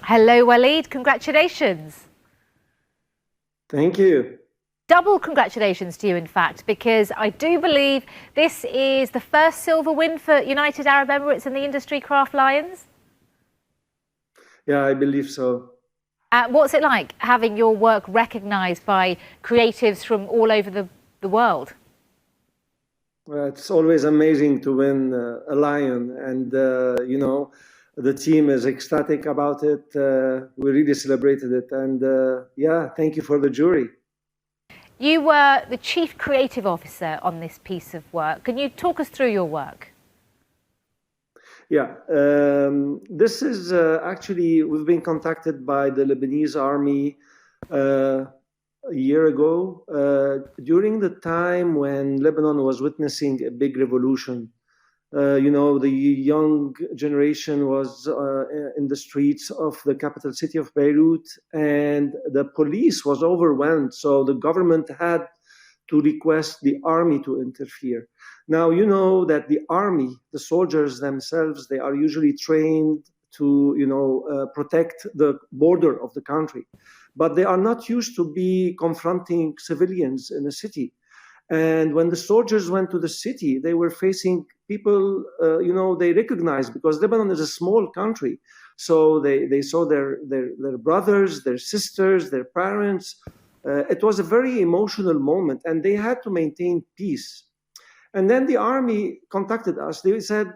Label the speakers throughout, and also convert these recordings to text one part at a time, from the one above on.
Speaker 1: Hello, Waleed. Congratulations.
Speaker 2: Thank you.
Speaker 1: Double congratulations to you, in fact, because I do believe this is the first silver win for United Arab Emirates in the Industry Craft Lions.
Speaker 2: Yeah, I believe so.
Speaker 1: What's it like having your work recognised by creatives from all over the world?
Speaker 2: It's always amazing to win a lion, and the team is ecstatic about it. We really celebrated it, and yeah, thank you for the jury.
Speaker 1: You were the Chief Creative Officer on this piece of work. Can you talk us through your work?
Speaker 2: Yeah, this is actually, we've been contacted by the Lebanese army a year ago, during the time when Lebanon was witnessing a big revolution. The young generation was in the streets of the capital city of Beirut, and the police was overwhelmed. So the government had to request the army to interfere. Now, you know that the army, the soldiers themselves, they are usually trained to, protect the border of the country, but they are not used to be confronting civilians in a city. And when the soldiers went to the city, they were facing people, they recognized, because Lebanon is a small country. So they saw their brothers, their sisters, their parents. It was a very emotional moment, and they had to maintain peace. And then the army contacted us. They said,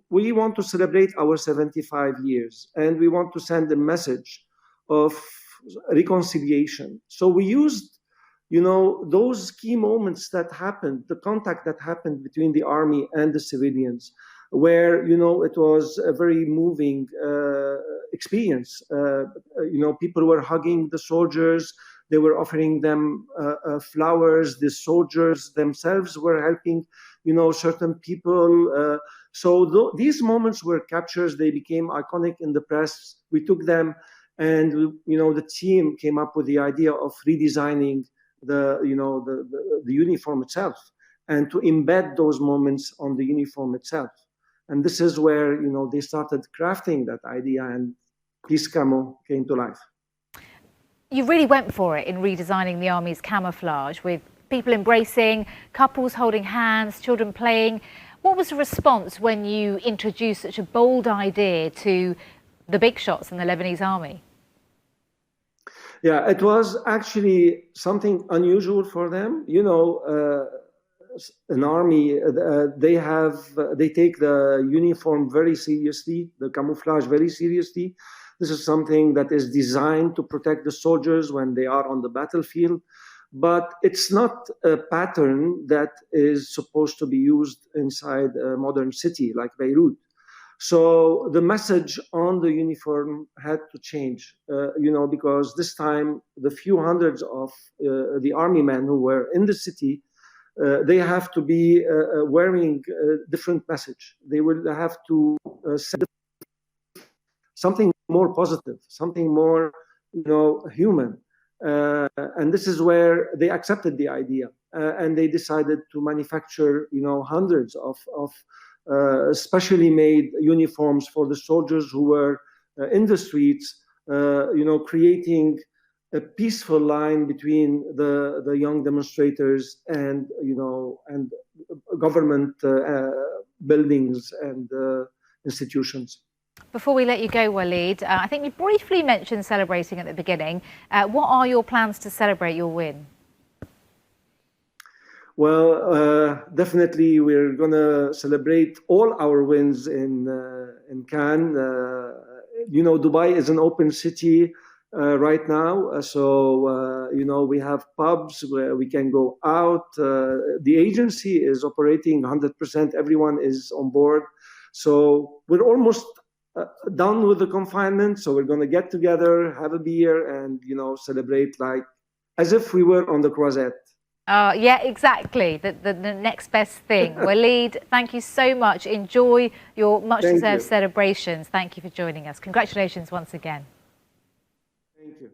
Speaker 2: we want to celebrate our 75 years, and we want to send a message of reconciliation. So we used, those key moments that happened, the contact that happened between the army and the civilians, where, it was a very moving experience. People were hugging the soldiers. They were offering them flowers. The soldiers themselves were helping, certain people. So these moments were captures. They became iconic in the press. We took them, and the team came up with the idea of redesigning the uniform itself, and to embed those moments on the uniform itself. And this is where they started crafting that idea, and PeaceCamo came to life.
Speaker 1: You really went for it in redesigning the Army's camouflage, with people embracing, couples holding hands, children playing. What was the response when you introduced such a bold idea to the big shots in the Lebanese Army?
Speaker 2: Yeah, it was actually something unusual for them. An army, they take the uniform very seriously, the camouflage very seriously. This is something that is designed to protect the soldiers when they are on the battlefield, but it's not a pattern that is supposed to be used inside a modern city like Beirut. So the message on the uniform had to change, because this time the few hundreds of the army men who were in the city, they have to be wearing a different message. They will have to send something more positive, something more, human. And this is where they accepted the idea, and they decided to manufacture, hundreds of specially made uniforms for the soldiers who were in the streets, creating a peaceful line between the young demonstrators and government buildings and institutions.
Speaker 1: Before we let you go, Waleed, I think you briefly mentioned celebrating at the beginning. What are your plans to celebrate your win?
Speaker 2: Well, definitely we're going to celebrate all our wins in Cannes. Dubai is an open city right now. So, we have pubs where we can go out. The agency is operating 100%. Everyone is on board. So we're almost done with the confinement. So we're going to get together, have a beer, and, celebrate like as if we were on the croisette.
Speaker 1: Yeah, exactly. The next best thing. Waleed, thank you so much. Enjoy your much-deserved celebrations. Thank you for joining us. Congratulations once again.
Speaker 2: Thank you.